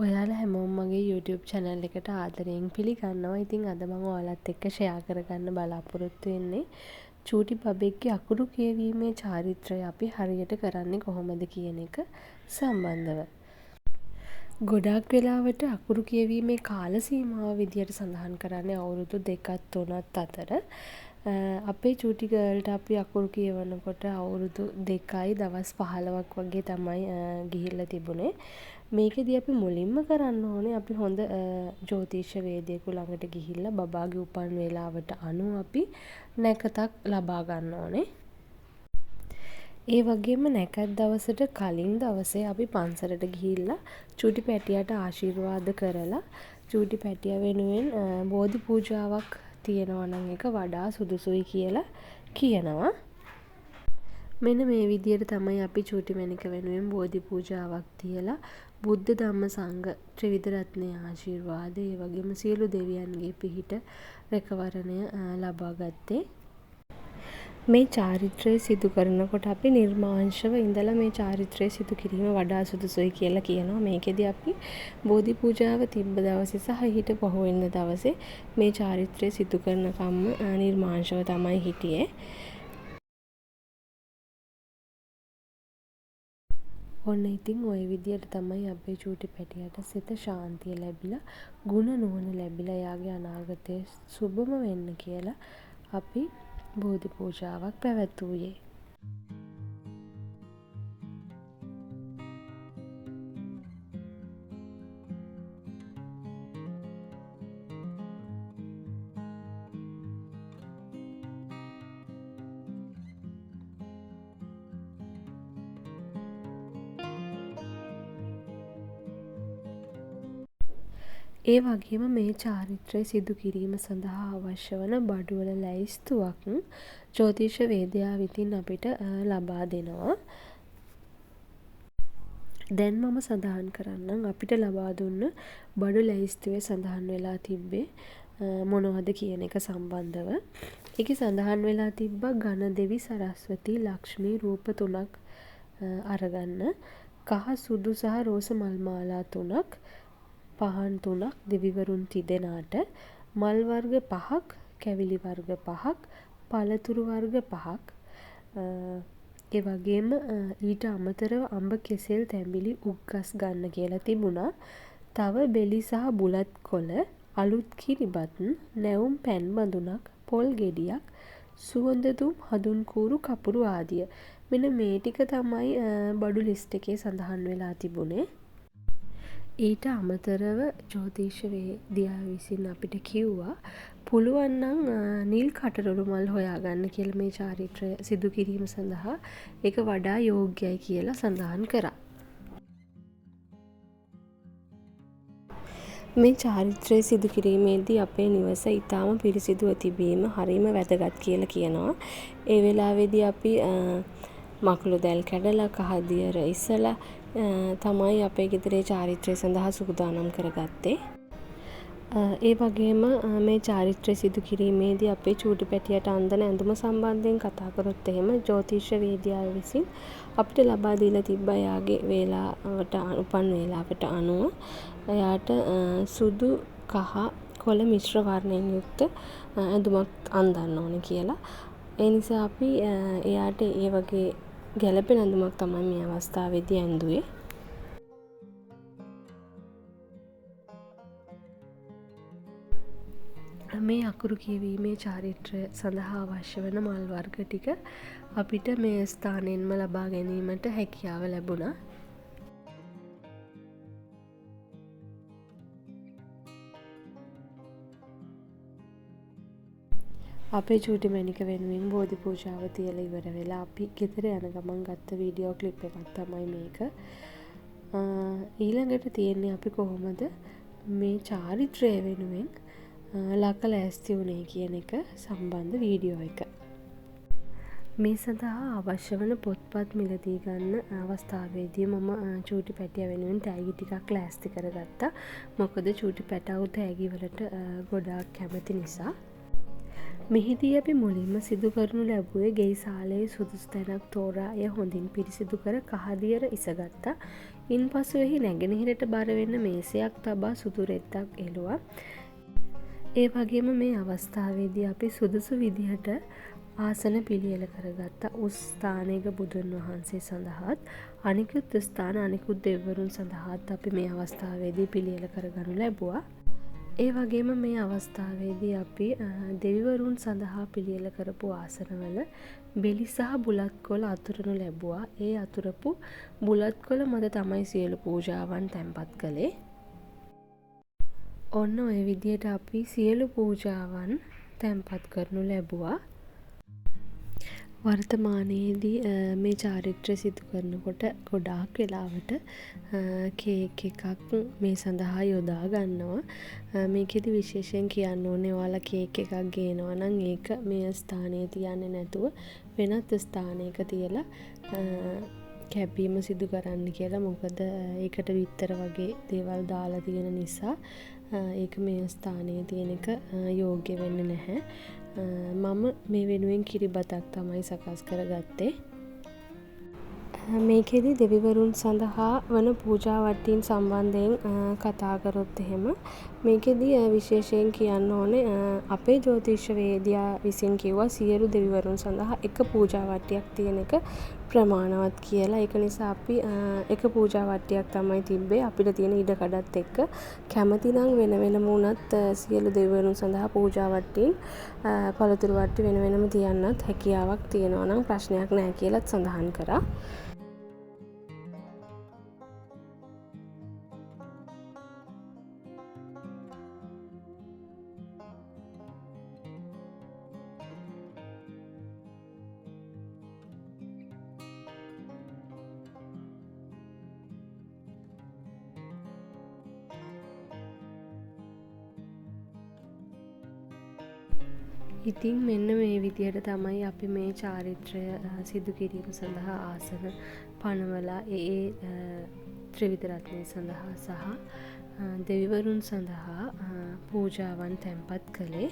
ඔයාලා හැමෝම මගේ YouTube channel එකට ආදරයෙන් පිළිගන්නවා. ඉතින් අද මම ඔයාලත් එක්ක share කරගන්න බලාපොරොත්තු වෙන්නේ චූටි බබෙක්ගේ අකුරු කියවීමේ චාරිත්‍රය අපි හරියට කරන්නේ කොහොමද කියන එක සම්බන්ධව. ගොඩාක් වෙලාවට අකුරු කියවීමේ කාල සීමාව විදියට සඳහන් කරන්නේ අවුරුදු 2ක් 3ක් අතර. අපේ චූටි ගර්ල්ට අපි අකුරු කියවනකොට අවුරුදු 2යි දවස් 15ක් වගේ තමයි ගිහිල්ලා තිබුණේ. මේකෙදී අපි මුලින්ම කරන්න ඕනේ අපි හොඳ ජ්‍යොතිෂ වේදිකයෙකු ළඟට ගිහිල්ලා බබාගේ උපන් වේලාවට අනුව අපි නැකතක් ලබා ගන්න ඕනේ. ඒ වගේම නැකත් දවසට කලින් දවසේ අපි පන්සලට ගිහිල්ලා චූටි පැටියාට ආශිර්වාද කරලා චූටි පැටියා වෙනුවෙන් බෝධි පූජාවක් තියෙනවා නම් ඒක වඩා සුදුසුයි කියලා කියනවා. මෙන්න මේ විදියට තමයි අපි චූටි මැණික වෙනුවෙන් බෝධි පූජාවක් තියලා බුද්ධ ධම්ම සංඝ ත්‍රිවිධ රත්නයේ ආශිර්වාදය ඒ වගේම සියලු දෙවියන්ගේ පිහිට රැකවරණය ලබා ගත්තේ. මේ චාරිත්‍රය සිදු කරනකොට අපි නිර්මාංශව ඉඳලා මේ චාරිත්‍රය සිදු කිරීම වඩා සුදුසුයි කියලා කියනවා. මේකෙදි අපි බෝධි පූජාව තිබ්බ දවසේ සහ ඊට පහුවෙන දවසේ මේ චාරිත්‍රය සිදු කරන කම්ම නිර්මාංශව තමයි හිටියේ. ඔන්න ඉතින් ওই විදියට තමයි අපේ චූටි පැටියට සිත ශාන්තිය ලැබිලා ගුණ නුවණ ලැබිලා එයාගේ අනාගතයේ සුබම වෙන්න කියලා අපි බෝධි පූජාවක් පැවැත්වුවේ. ඒ වගේම මේ චාරිත්‍රය සිදු කිරීම සඳහා අවශ්‍ය වන බඩුවල ලැයිස්තුවක් ජ්‍යොතිෂ වේදයා විසින් අපිට ලබා දෙනවා. දැන් මම සඳහන් කරන්නම් අපිට ලබා දුන්න බඩු ලැයිස්තුවේ සඳහන් වෙලා තිබ්බේ මොනවද කියන එක සම්බන්ධව. ඒකේ සඳහන් වෙලා තිබ්බා ඝන දෙවි සරස්වති ලක්ෂ්මී රූප 3ක් අරගන්න, කහ සුදු සහ රෝස මල් මාලා 3ක්, පහන් 3ක් දෙවිවරුන් තිදෙනාට, මල් වර්ග 5ක්, කැවිලි වර්ග 5ක්, පළතුරු වර්ග 5ක්, ඒ වගේම ඊට අමතරව අඹ කෙසෙල් තැඹිලි උග්ගස් ගන්න කියලා තිබුණා. තව බෙලි සහ බුලත් කොළ, අලුත් කිරිබත්, නැවුම් පැන් බඳුනක්, පොල් ගෙඩියක්, සුවඳ දුම් හඳුන් කූරු කපුරු ආදිය. මෙන්න මේ ටික තමයි බඩු ලිස්ට් එකේ සඳහන් වෙලා තිබුණේ. ඊට අමතරව ජ්‍යොතිෂ වේදියා විසින් අපිට කිව්වා පුළුවන් නම් නිල් කටරොළු මල් හොයාගන්න කියලා මේ චාරිත්‍රය සිදු කිරීම සඳහා ඒක වඩා යෝග්‍යයි කියලා සඳහන් කරා. මේ චාරිත්‍රය සිදු කිරීමේදී අපේ නිවස ඊටාම පිරිසිදුව තිබීම හරිම වැදගත් කියලා කියනවා. ඒ වෙලාවේදී අපි මකුළු දැල් කැඩලා කහදියර ඉස්සලා තමයි අපේ ගෙදරේ චාරිත්‍රය සඳහා සූදානම් කරගත්තේ. ඒ වගේම මේ චාරිත්‍රය සිදු කිරීමේදී අපේ චූටි පැටියට අන්දන ඇඳුම සම්බන්ධයෙන් කතා කරොත් එහෙම ජ්‍යොතිෂ වේදියාව විසින් අපිට ලබා දීලා තිබ්බා එයාගේ වේලාවට උපන් වේලාවට අනුව එයාට සුදු කහ කොළ මිශ්‍ර වර්ණයෙන් යුක්ත ඇඳුමක් අඳින්න ඕනේ කියලා. ඒ නිසා අපි එයාට ඒ වගේ ගැළපෙන ඇඳුමක් තමයි මේ අවස්ථාවේදී ඇඳුවේ. මේ අකුරු කියවීමේ චාරිත්‍රය සඳහා අවශ්‍ය වන මල් වර්ග ටික අපිට මේ ස්ථානයෙන්ම ලබා ගැනීමට හැකියාව ලැබුණා. අපේ චූටි මැණික වෙනුවෙන් බෝධි පූජාව තියලා ඉවර වෙලා අපි ගෙදර යන ගමන් ගත්ත වීඩියෝ ක්ලිප් එකක් තමයි මේක. ඊළඟට තියෙන්නේ අපි කොහොමද මේ චාරිත්‍රය වෙනුවෙන් ලක ලෑස්ති වුණේ කියන එක සම්බන්ධ වීඩියෝ එක. මේ සඳහා අවශ්‍ය වන පොත්පත් මිලදී ගන්න අවස්ථාවේදී මම චූටි පැටියා වෙනුවෙන් තෑගි ටිකක් ලෑස්ති කරගත්තා. මොකද චූටි පැටවු තෑගි වලට ගොඩාක් කැමති නිසා. මෙහිදී අපි මුලින්ම සිදු කරනු ලැබුවේ ගෙයි සාලයේ සුදුසු තැනක් තෝරා එය හොඳින් පිරිසිදු කර කහදියර ඉසගත්තා. ඉන්පසු එහි නැගෙනහිරට බර වෙන්න මේසයක් තබා සුදු රෙද්දක් එළුවා. ඒ වගේම මේ අවස්ථාවේදී අපි සුදුසු විදිහට ආසන පිළියෙල කරගත්තා. උස් ස්ථානයක බුදුන් වහන්සේ සඳහාත් අනිකුත් ස්ථාන අනිකුත් දෙවිවරුන් සඳහාත් අපි මේ අවස්ථාවේදී පිළියෙල කරගනු ලැබුවා. ඒ වගේම මේ අවස්ථාවේදී අපි දෙවිවරුන් සඳහා පිළියෙල කරපු ආසනවල බෙලි සහ බුලත් කොළ අතුරනු ලැබුවා. ඒ අතුරපු බුලත් කොළ මත තමයි සියලු පූජාවන් තැන්පත් කළේ. ඔන්න ඔය විදියට අපි සියලු පූජාවන් තැන්පත් කරනු ලැබුවා. වර්තමානයේදී මේ චාරිත්‍රය සිදු කරනකොට ගොඩාක් වෙලාවට කේක් එකක් මේ සඳහා යොදා ගන්නවා. මේකෙදි විශේෂයෙන් කියන්න ඕනේ ඔයාලා කේක් එකක් ගේනවා නම් ඒක මේ ස්ථානයේ තියන්නේ නැතුව වෙනත් ස්ථානයක තියලා කැපීම සිදු කරන්න කියලා. මොකද ඒකට විතර වගේ දේවල් දාලා තියෙන නිසා ඒක මේ ස්ථානයේ තියෙන එක යෝග්‍ය වෙන්නේ නැහැ. මම මේ වෙනුවෙන් කිරිබතක් තමයි සකස් කරගත්තේ. මේකෙදි දෙවිවරුන් සඳහා වන පූජා වට්ටීන් සම්බන්ධයෙන් කතා කරොත් එහෙම මේකෙදි විශේෂයෙන් කියන්න ඕනේ අපේ ජ්‍යොතිෂ්‍යවේදියා විසින් කිව්වා සියලු දෙවිවරුන් සඳහා එක පූජා වට්ටියක් තියෙන එක ප්‍රමාණවත් කියලා. ඒක නිසා අපි එක පූජා වට්ටියක් තමයි තිබ්බේ අපිට තියෙන ඉඩකඩත් එක්ක. කැමති නම් වෙන වෙනම වුණත් සියලු දෙවිවරුන් සඳහා පූජා වට්ටීන් පළතුරු වට්ටි වෙන වෙනම තියන්නත් හැකියාවක් තියෙනවා නම් ප්‍රශ්නයක් නැහැ කියලාත් සඳහන් කරා. ඉතින් මෙන්න මේ විදියට තමයි අපි මේ චාරිත්‍රය සිදු කිරීම සඳහා ආසන පනවලා ඒ ත්‍රිවිධ රත්නය සඳහා සහ දෙවිවරුන් සඳහා පූජාවන් තැන්පත් කළේ.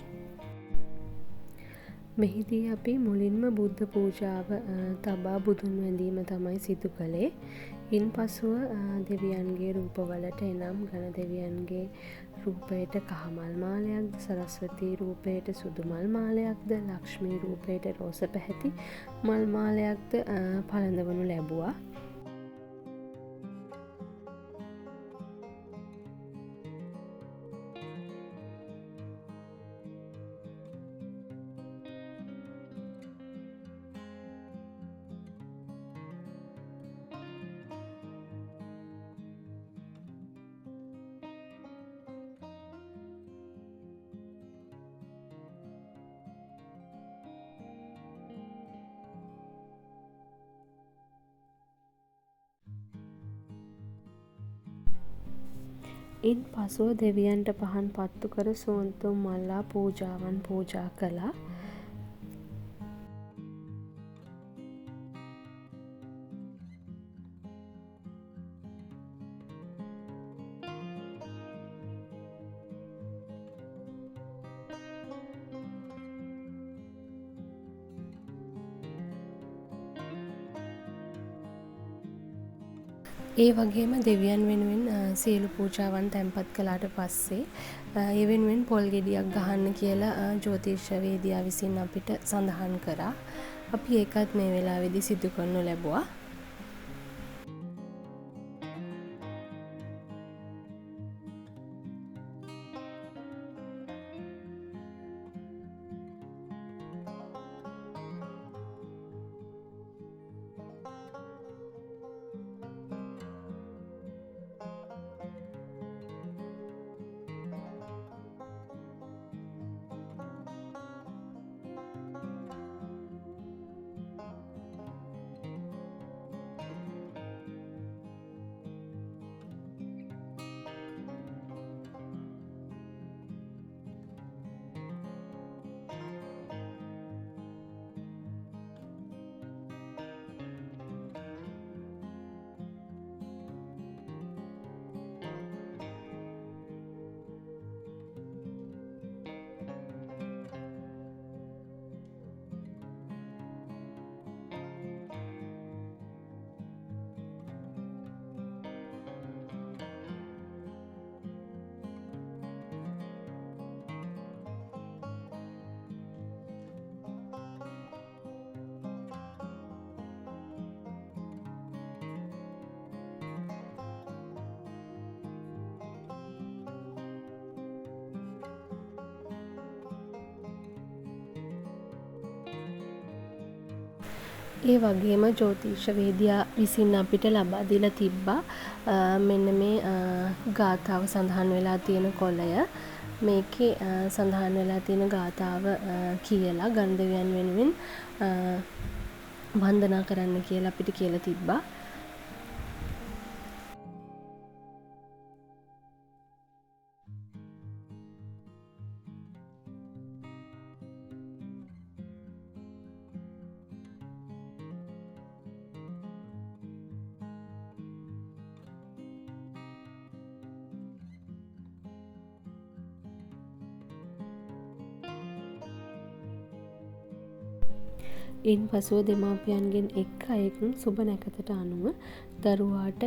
මෙහිදී අපි මුලින්ම බුද්ධ පූජාව තබා බුදුන් වැඳීම තමයි සිදු කළේ. ඉන් පසුව දෙවියන්ගේ රූපවලට එනම් ගණ දෙවියන්ගේ රූපයට කහමල් මාලයක්ද, සරස්වතී රූපයට සුදු මල් මාලයක්ද, ලක්ෂ්මී රූපයට රෝස පැහැති මල් මාලයක්ද පළඳවනු ලැබුවා. ඉන් පසුව දෙවියන්ට පහන් පත්තු කර සුවන්තුම් මල්ලා පූජාවන් පූජා කළා. ඒ වගේම දෙවියන් වෙනුවෙන් සියලු පූජාවන් තැන්පත් කළාට පස්සේ ඒ වෙනුවෙන් පොල් ගෙඩියක් ගහන්න කියලා ජ්‍යොතිෂ්‍යවේදියා විසින් අපිට සඳහන් කරා. අපි ඒකත් මේ වෙලාවේදී සිදු කරනු ලැබුවා. ඒ වගේම ජ්‍යොතිෂවේදියා විසින් අපිට ලබා දීලා තිබ්බා මෙන්න මේ ගාථාව සඳහන් වෙලා තියෙන කොළය. මේකේ සඳහන් වෙලා තියෙන ගාථාව කියලා ගණ දෙවියන් වෙනුවෙන් වන්දනා කරන්න කියලා අපිට කියලා තිබ්බා. ඉන් පසුව දෙමාපියන්ගෙන් එක් අයෙකුන් සුබ නැකතට අනුව දරුවාට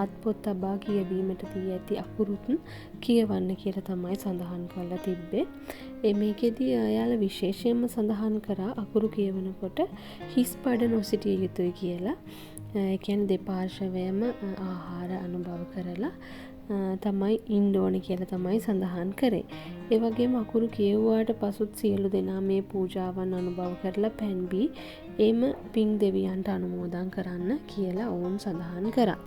අත්පොත් තබා කියවීමට දී ඇති අකුරුත් කියවන්න කියලා තමයි සඳහන් කරලා තිබ්බේ. මේකෙදී එයාලා විශේෂයෙන්ම සඳහන් කරා අකුරු කියවනකොට හිස් පඩ නොසිටිය යුතුයි කියලා. ඒ කියන්නේ දෙපාර්ශවයම ආහාර අනුභව කරලා තමයි ඉන්න ඕනේ කියලා තමයි සඳහන් කරේ. ඒ වගේම අකුරු කියෙව්වාට පසුත් සියලු දෙනා මේ පූජාවන් අනුභව කරලා පැන් බී එම පින් දෙවියන්ට අනුමෝදන් කරන්න කියලා ඔවුන් සඳහන් කරා.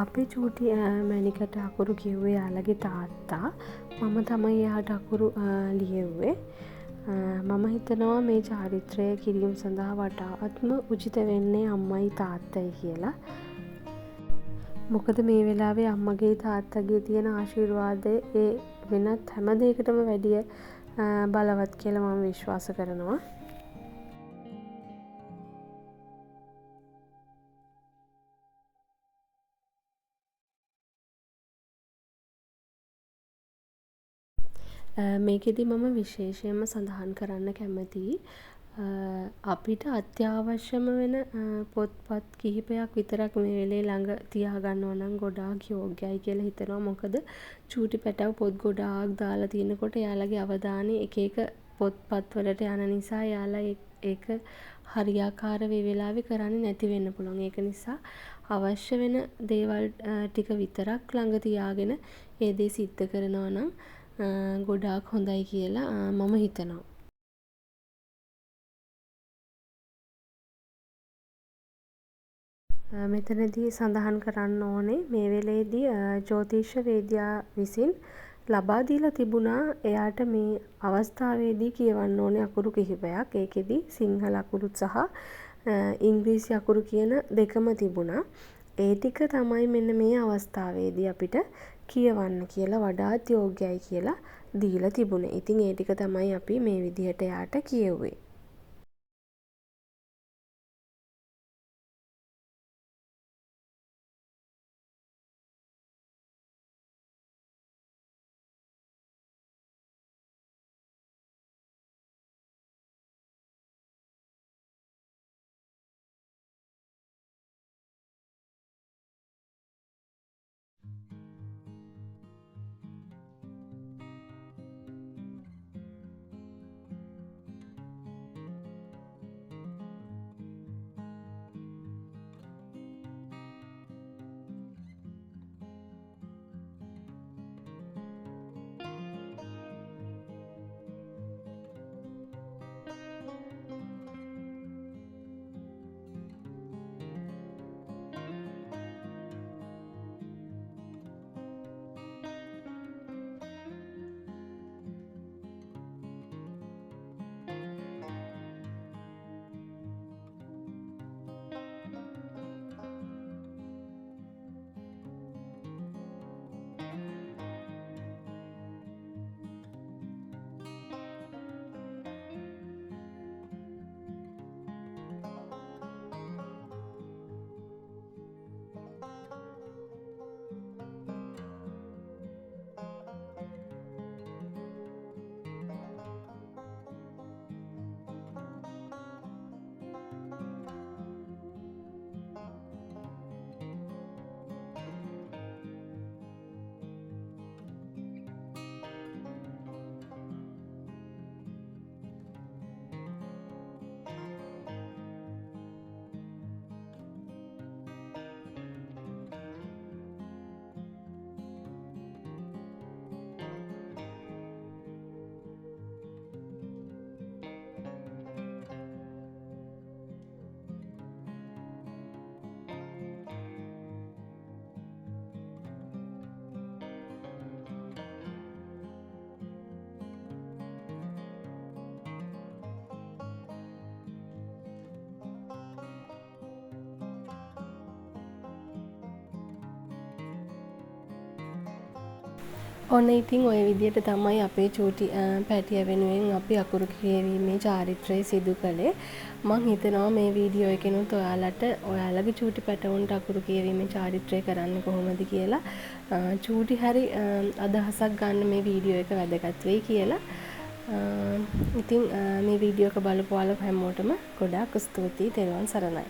අපේ චූටි මැනිකට අකුරු කිව්වේ යාළගේ තාත්තා. මම තමයි එයාට අකුරු ලියව්වේ. මම හිතනවා මේ චාරිත්‍රය කිරීම සඳහා වඩාත්ම උචිත වෙන්නේ අම්මයි තාත්තයි කියලා. මොකද මේ වෙලාවේ අම්මගේ තාත්තගේ තියෙන ආශිර්වාදය ඒ වෙනත් හැම දෙයකටම වැඩිය බලවත් කියලා මම විශ්වාස කරනවා. මේකෙදි මම විශේෂයෙන්ම සඳහන් කරන්න කැමතියි අපිට අත්‍යවශ්‍යම වෙන පොත්පත් කිහිපයක් විතරක් මේ වෙලේ ළඟ තියාගන්නවා නම් ගොඩාක් යෝග්‍යයි කියලා හිතනවා. මොකද චූටි පැටව පොත් ගොඩාක් දාලා තියෙනකොට එයාලගේ අවධානය එක එක පොත්පත් වලට යන නිසා එයාලා ඒක හරියාකාර මේ වෙලාවේ කරන්නේ නැති වෙන්න පුළුවන්. ඒක නිසා අවශ්‍ය වෙන දේවල් ටික විතරක් ළඟ තියාගෙන ඒ දේ සිද්ධ කරනවා නම් ගොඩාක් හොඳයි කියලා මම හිතනවා. මෙතනදී සඳහන් කරන්න ඕනේ මේ වෙලේදී ජ්‍යොතිෂවේදියා විසින් ලබා දීලා තිබුණා එයාට මේ අවස්ථාවේදී කියවන්න ඕනේ අකුරු කිහිපයක්. ඒකෙදි සිංහල අකුරුත් සහ ඉංග්‍රීසි අකුරු කියන දෙකම තිබුණා. ඒ ටික තමයි මෙන්න මේ අවස්ථාවේදී අපිට කියවන්න කියලා වඩාත් යෝග්‍යයි කියලා දීලා තිබුණේ. ඉතින් ඒ ටික තමයි අපි මේ විදිහට එයාට කියෙව්වේ. ඔන්න ඉතින් ඔය විදිහට තමයි අපේ චූටි පැටිය වෙනුවෙන් අපි අකුරු කියවීමේ චාරිත්‍රය සිදු කළේ. මං හිතනවා මේ වීඩියෝ එකෙනුත් ඔයාලගේ චූටි පැටවුන්ට අකුරු කියවීමේ චාරිත්‍රය කරන්න කොහොමද කියලා චූටි හරි අදහසක් ගන්න මේ වීඩියෝ එක වැදගත් වෙයි කියලා. ඉතින් මේ වීඩියෝ එක බලපු ඔයාලා හැමෝටම ගොඩාක් ස්තුතියි. තෙරුවන් සරණයි.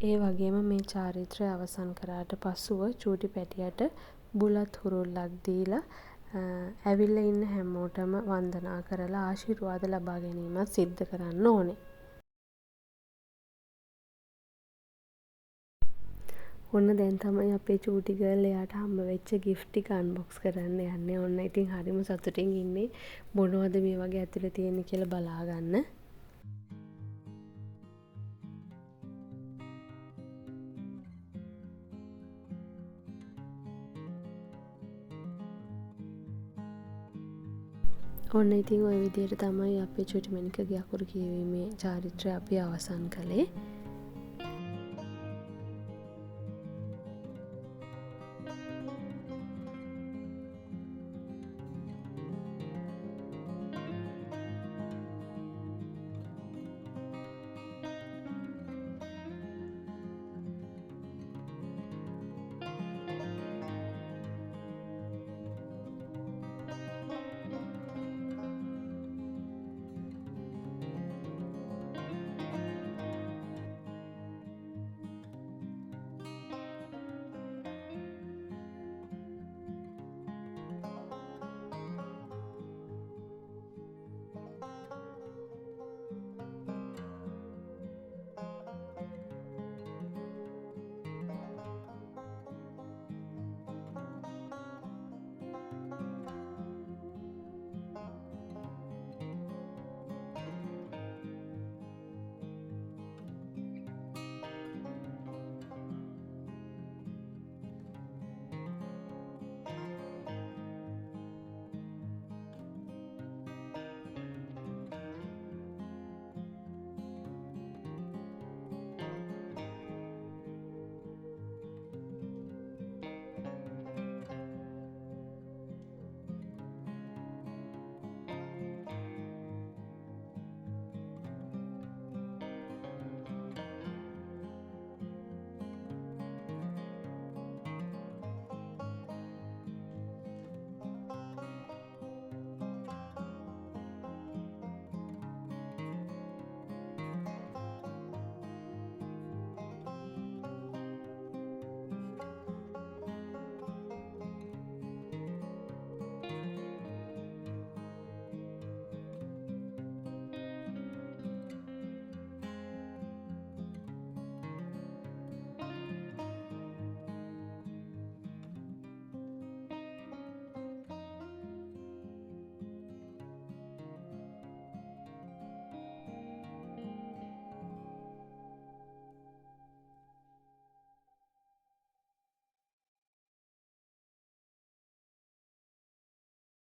ඒ වගේම මේ චාරිත්‍රය අවසන් කරාට පසුව චූටි පැටියට බුලත් හුරුල්ලක් දීලා ඇවිල්ලා ඉන්න හැමෝටම වන්දනා කරලා ආශිර්වාද ලබා ගැනීමත් සිද්ධ කරන්න ඕනේ. ඔන්න දැන් තමයි අපේ චූටි ගර්ල් එයාට හම්බ වෙච්ච gift ටික unbox කරන්න යන්නේ. ඔන්න ඉතින් හරිම සතුටින් ඉන්නේ. මොනවද මේ වගේ ඇතුලේ තියෙන්නේ කියලා බලා ගන්න. ඔන්න ඉතින් ওই විදිහට තමයි අපේ චූටි මණිකගේ අකුරු කියවීමේ චාරිත්‍රය අපි අවසන් කළේ.